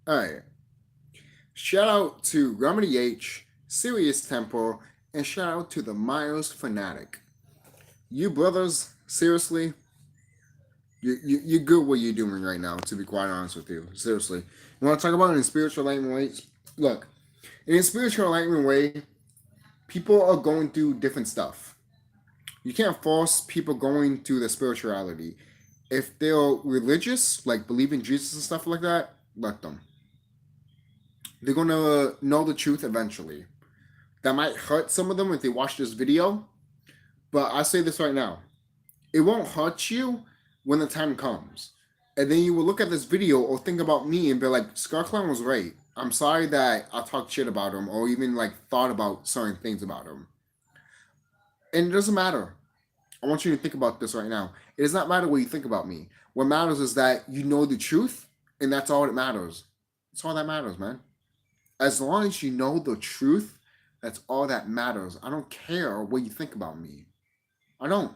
Alright. Shout out to Remedy H, Serious Tempo, and shout out to the Miles Fanatic. You brothers, seriously, you're good what you're doing right now, to be quite honest with you. Seriously. You want to talk about it in spiritual enlightenment ways? Look, in a spiritual enlightenment way, people are going through different stuff. You can't force people going through their spirituality. If they're religious, like believe in Jesus and stuff like that, let them. They're gonna know the truth eventually. That might hurt some of them if they watch this video, but I say this right now. It won't hurt you when the time comes. And then you will look at this video or think about me and be like, CHUCKY was right. I'm sorry that I talked shit about him or even like thought about certain things about him. And it doesn't matter. I want you to think about this right now. It does not matter what you think about me. What matters is that you know the truth, and that's all that matters. That's all that matters, man. As long as you know the truth, that's all that matters. I don't care what you think about me. I don't.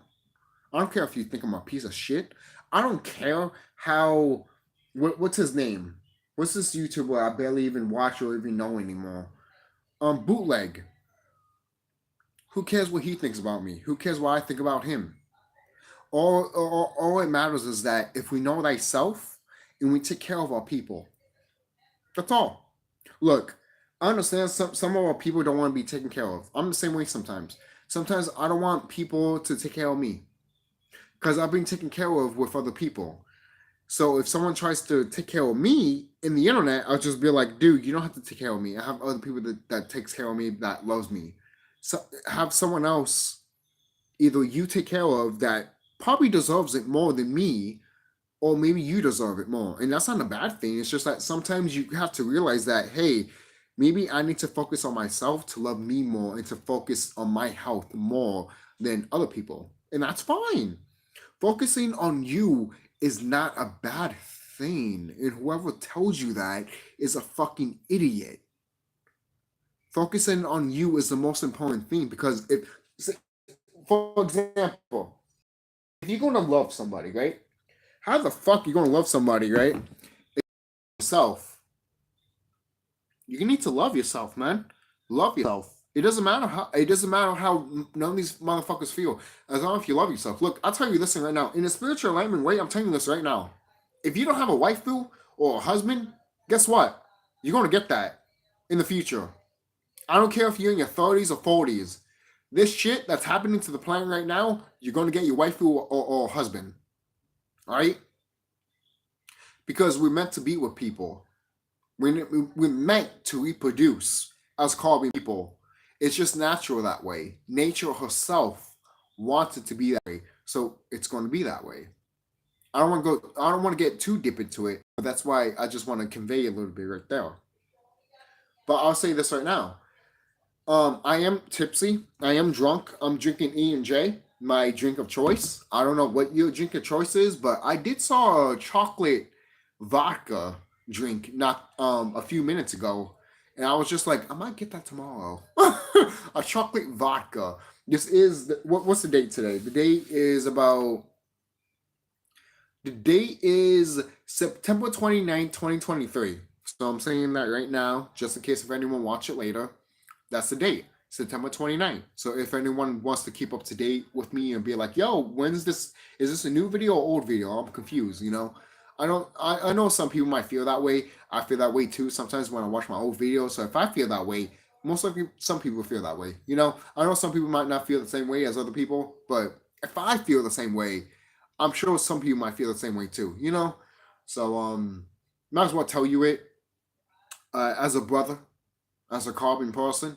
I don't care if you think I'm a piece of shit. I don't care how. What's his name? What's this YouTuber I barely even watch or even know anymore? Bootleg. Who cares what he thinks about me? Who cares what I think about him? All it matters is that if we know thyself and we take care of our people, that's all. Look, I understand some of our people don't want to be taken care of. I'm the same way sometimes. Sometimes I don't want people to take care of me because I've been taken care of with other people. So if someone tries to take care of me in the internet, I'll just be like, dude, you don't have to take care of me. I have other people that takes care of me, that loves me. So have someone else either you take care of that probably deserves it more than me, or maybe you deserve it more. And that's not a bad thing. It's just that sometimes you have to realize that, hey, maybe I need to focus on myself to love me more and to focus on my health more than other people. And that's fine. Focusing on you is not a bad thing. And whoever tells you that is a fucking idiot. Focusing on you is the most important thing because if, for example, if you're gonna love somebody, right? How the fuck you gonna love somebody, right? Yourself. You need to love yourself, man. Love yourself. It doesn't matter how none of these motherfuckers feel. As long as you love yourself. Look, I'll tell you this thing right now. In a spiritual alignment way, I'm telling you this right now. If you don't have a wife, boo, or a husband, guess what? You're gonna get that in the future. I don't care if you're in your 30s or 40s. This shit that's happening to the planet right now, you're gonna get your wife or husband. Alright? Because we're meant to be with people. We're meant to reproduce as carbon people. It's just natural that way. Nature herself wants it to be that way. So it's going to be that way. I don't want to get too deep into it. But that's why I just want to convey a little bit right there. But I'll say this right now. I am tipsy. I am drunk. I'm drinking E&J, my drink of choice. I don't know what your drink of choice is, but I did saw a chocolate vodka drink not a few minutes ago, and I was just like, I might get that tomorrow. A chocolate vodka. This is what's the date today? The date is September 29th, 2023. So I'm saying that right now, just in case if anyone watch it later. That's the date, September 29th. So if anyone wants to keep up to date with me and be like, yo, when's this? Is this a new video or old video? I'm confused, you know? I know some people might feel that way. I feel that way too sometimes when I watch my old videos. So if I feel that way, most likely some people feel that way. You know, I know some people might not feel the same way as other people, but if I feel the same way, I'm sure some people might feel the same way too, you know? So might as well tell you it as a brother, as a carbon person,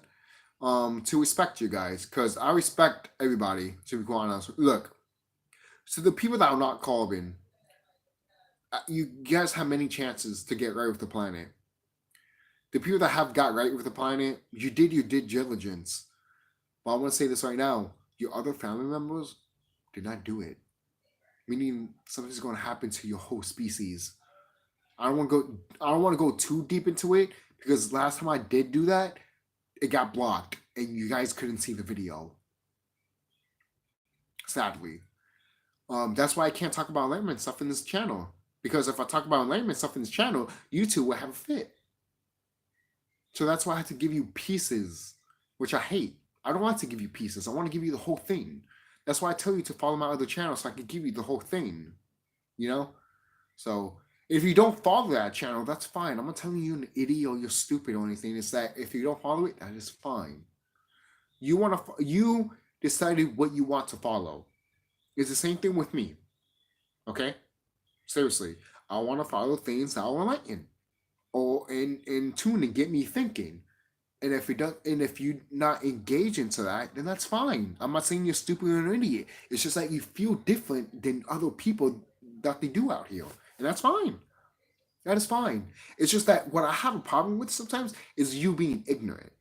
to respect you guys, because I respect everybody, to be quite honest. Look, so the people that are not carbon, you guys have many chances to get right with the planet. The people that have got right with the planet, you did your due diligence. But I want to say this right now: your other family members did not do it. Meaning something's going to happen to your whole species. I don't want to go. I don't want to go too deep into it because last time I did do that, it got blocked and you guys couldn't see the video. Sadly, that's why I can't talk about enlightenment stuff in this channel Because if I talk about enlightenment stuff in this channel, you two will have a fit. So that's why I had to give you pieces, which I hate. I don't want to give you pieces. I want to give you the whole thing. That's why I tell you to follow my other channel so I can give you the whole thing. You know? So if you don't follow that channel, that's fine. I'm not telling you an idiot or you're stupid or anything. It's that if you don't follow it, that is fine. You decided what you want to follow. It's the same thing with me. Okay? Seriously. I want to follow things that will enlighten or in tune and get me thinking. And if it does, and if you're not engaged into that, then that's fine. I'm not saying you're stupid or an idiot. It's just that you feel different than other people that they do out here, and that's fine. That is fine. It's just that what I have a problem with sometimes is you being ignorant.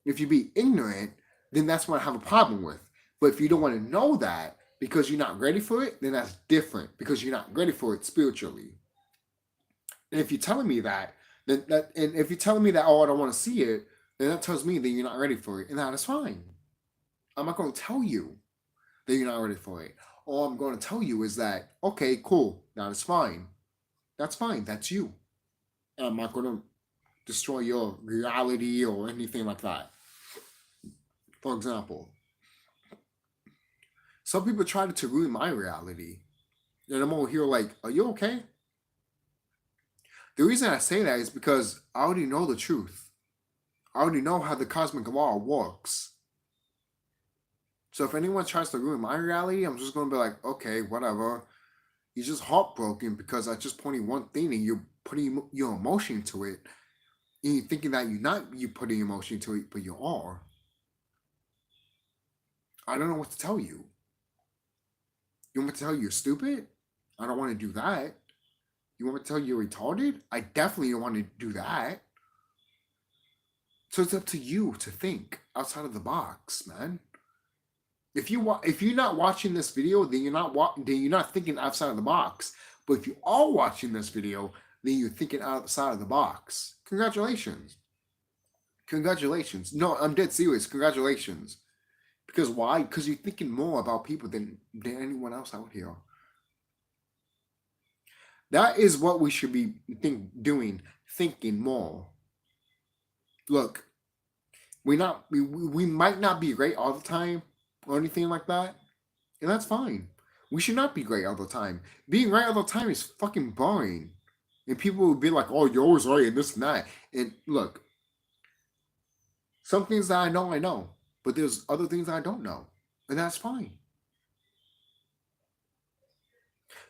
If you be ignorant, then that's what I have a problem with. But if you don't want to know that because you're not ready for it, then that's different because you're not ready for it spiritually. And if you're telling me that, then and if you're telling me that, oh, I don't want to see it, then that tells me that you're not ready for it, and that is fine. I'm not going to tell you that you're not ready for it. All I'm going to tell you is that, okay, cool, that is fine. That's fine. That's you. And I'm not going to destroy your reality or anything like that. For example, some people try to ruin my reality, and I'm over here like, are you okay? The reason I say that is because I already know the truth. I already know how the cosmic law works. So if anyone tries to ruin my reality, I'm just going to be like, okay, whatever. You're just heartbroken because I just pointed one thing and you're putting your emotion to it. And you're thinking that you putting emotion to it, but you are. I don't know what to tell you. You want me to tell you you're stupid? I don't want to do that. You want me to tell you you're retarded? I definitely don't want to do that. So it's up to you to think outside of the box, man. If you're not watching this video, then you're not thinking outside of the box. But if you are watching this video, then you're thinking outside of the box. Congratulations. Congratulations. No, I'm dead serious. Congratulations. Because why? Because you're thinking more about people than anyone else out here. That is what we should be doing. Thinking more. Look, we might not be great all the time or anything like that, and that's fine. We should not be great all the time. Being right all the time is fucking boring, and people will be like, "Oh, you're always right," and this and that. And look, some things that I know, but there's other things I don't know, and that's fine.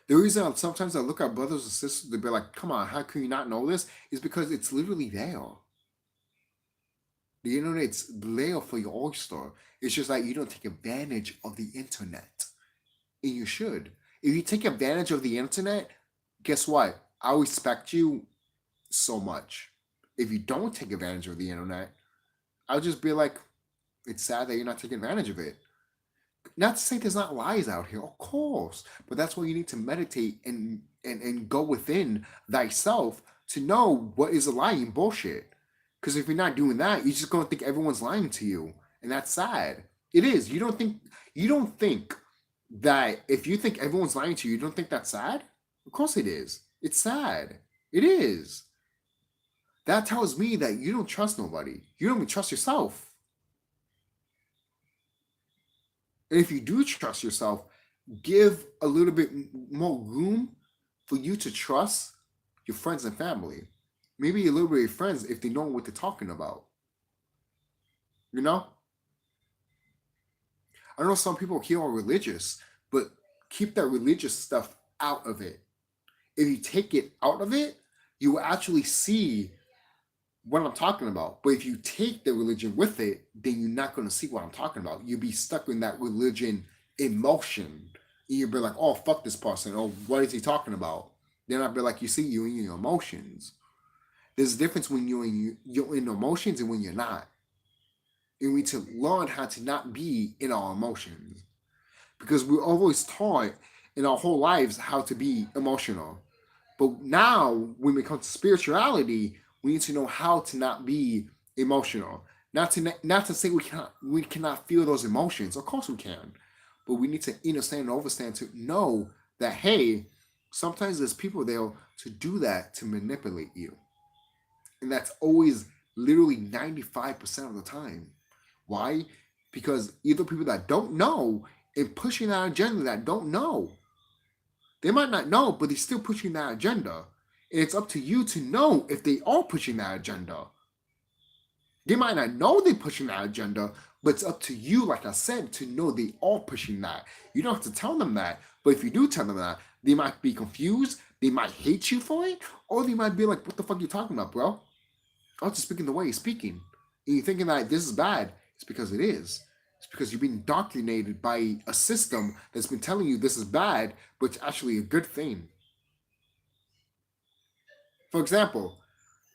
The reason sometimes I look at brothers and sisters to be like, "Come on, how can you not know this?" is because it's literally there. The internet's there for your oyster. It's just like you don't take advantage of the internet. And you should. If you take advantage of the internet, guess what? I respect you so much. If you don't take advantage of the internet, I'll just be like, it's sad that you're not taking advantage of it. Not to say there's not lies out here, of course. But that's why you need to meditate and go within thyself to know what is a lie and bullshit. Because if you're not doing that, you're just gonna think everyone's lying to you, and that's sad. It is. You don't think that if you think everyone's lying to you, you don't think that's sad? Of course it is. It's sad. It is. That tells me that you don't trust nobody. You don't even trust yourself. And if you do trust yourself, give a little bit more room for you to trust your friends and family. Maybe a little bit of friends if they know what they're talking about. You know? I know some people here are religious, but keep that religious stuff out of it. If you take it out of it, you will actually see what I'm talking about. But if you take the religion with it, then you're not going to see what I'm talking about. You'll be stuck in that religion emotion. And you'll be like, oh, fuck this person. Oh, what is he talking about? Then I'll be like, you see, you're in your emotions. There's a difference when you're in emotions and when you're not. And we need to learn how to not be in our emotions. Because we're always taught in our whole lives how to be emotional. But now, when it comes to spirituality, we need to know how to not be emotional. Not to say we cannot feel those emotions. Of course we can. But we need to understand and understand to know that, hey, Sometimes there's people there to do that to manipulate you. And that's always literally 95% of the time. Why? Because either people that don't know and pushing that agenda that don't know. They might not know, but they're still pushing that agenda. And it's up to you to know if they are pushing that agenda. They might not know they're pushing that agenda, but it's up to you, like I said, to know they are pushing that. You don't have to tell them that, but if you do tell them that, they might be confused, they might hate you for it, or they might be like, what the fuck are you talking about, bro? I was just speaking the way you're speaking. And you're thinking that this is bad. It's because it is. It's because you're being indoctrinated by a system that's been telling you this is bad, but it's actually a good thing. For example,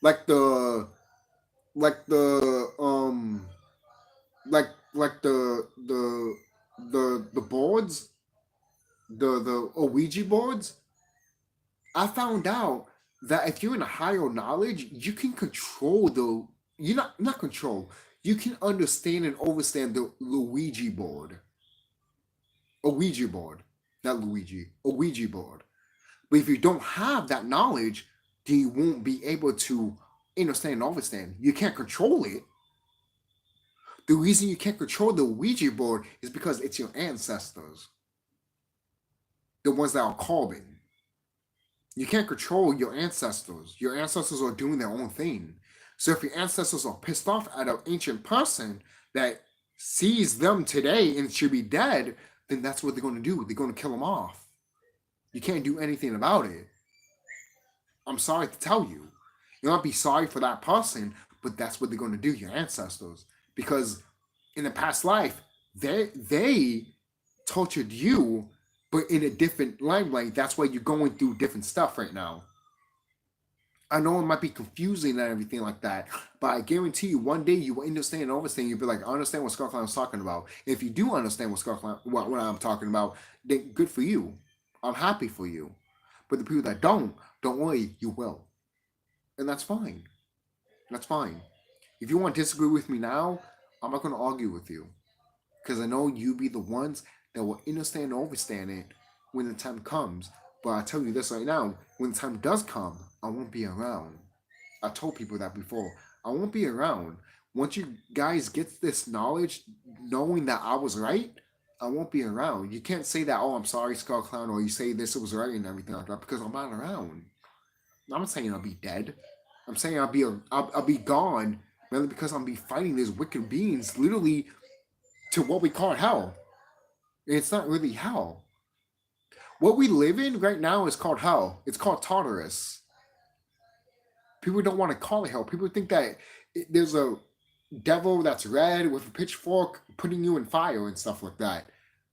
like the like the like the boards, the Ouija boards. I found out that if you're in a higher knowledge, you can control the you not control. You can understand and understand the Luigi board. A Ouija board. Not Luigi. A Ouija board. But if you don't have that knowledge, then you won't be able to understand and understand. You can't control it. The reason you can't control the Ouija board is because it's your ancestors. The ones that are carbon. You can't control your ancestors. Your ancestors are doing their own thing. So if your ancestors are pissed off at an ancient person that sees them today and should be dead, then that's what they're going to do. They're going to kill them off. You can't do anything about it. I'm sorry to tell you. You'll not be sorry for that person, but that's what they're going to do, your ancestors. Because in the past life, they tortured you, but in a different limelight. That's why you're going through different stuff right now. I know it might be confusing and everything like that, but I guarantee you one day you will understand and understand. You'll be like, I understand what SkullKlown is talking about. If you do understand what I'm talking about, then good for you. I'm happy for you. But the people that don't worry, you will. And that's fine. That's fine. If you want to disagree with me now, I'm not going to argue with you. Because I know you be the ones that will understand and understand it when the time comes. But I tell you this right now, when the time does come, I won't be around. I told people that before. I won't be around. Once you guys get this knowledge, knowing that I was right, I won't be around. You can't say that, oh, I'm sorry, SkullKlown, or you say this was right and everything like that, because I'm not around. I'm not saying I'll be dead. I'm saying I'll be gone, mainly because I'll be fighting these wicked beings, literally to what we call hell. And it's not really hell. What we live in right now is called hell. It's called Tartarus. People don't want to call it hell. People think that there's a devil that's red with a pitchfork putting you in fire and stuff like that.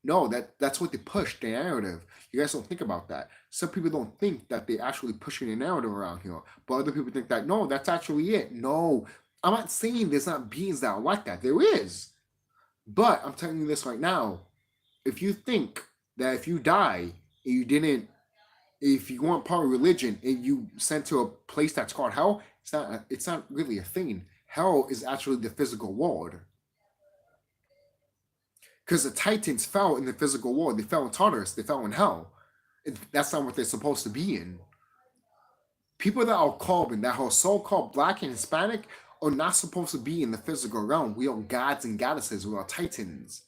No, that's what they push, the narrative. You guys don't think about that. Some people don't think that they're actually pushing the narrative around here. But other people think that, no, that's actually it. No, I'm not saying there's not beings that are like that. There is. But I'm telling you this right now. If you think that if you die and you didn't, if you weren't part of religion and you sent to a place that's called hell, it's not really a thing. Hell is actually the physical world. Because the Titans fell in the physical world. They fell in Tartarus. They fell in hell. That's not what they're supposed to be in. People that are carbon, that are so-called black and Hispanic, are not supposed to be in the physical realm. We are gods and goddesses. We are Titans.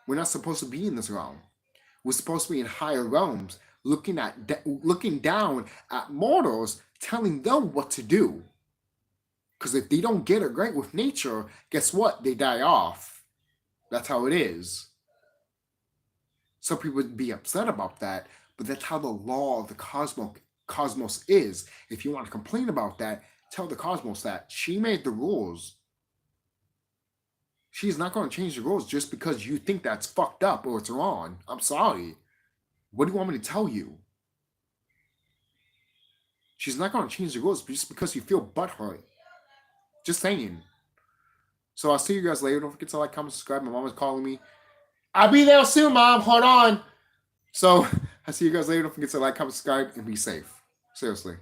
We're not supposed to be in this realm. We're supposed to be in higher realms, looking down at mortals, telling them what to do. Because if they don't get it right with nature, guess what? They die off. That's how it is. Some people would be upset about that, but that's how the law of the cosmos is. If you want to complain about that, tell the cosmos that she made the rules. She's not going to change the rules just because you think that's fucked up or it's wrong. I'm sorry. What do you want me to tell you? She's not going to change the rules just because you feel butthurt. Just saying. So I'll see you guys later. Don't forget to like, comment, subscribe. My mom is calling me. I'll be there soon, Mom. Hold on. So I'll see you guys later. Don't forget to like, comment, subscribe, and be safe. Seriously.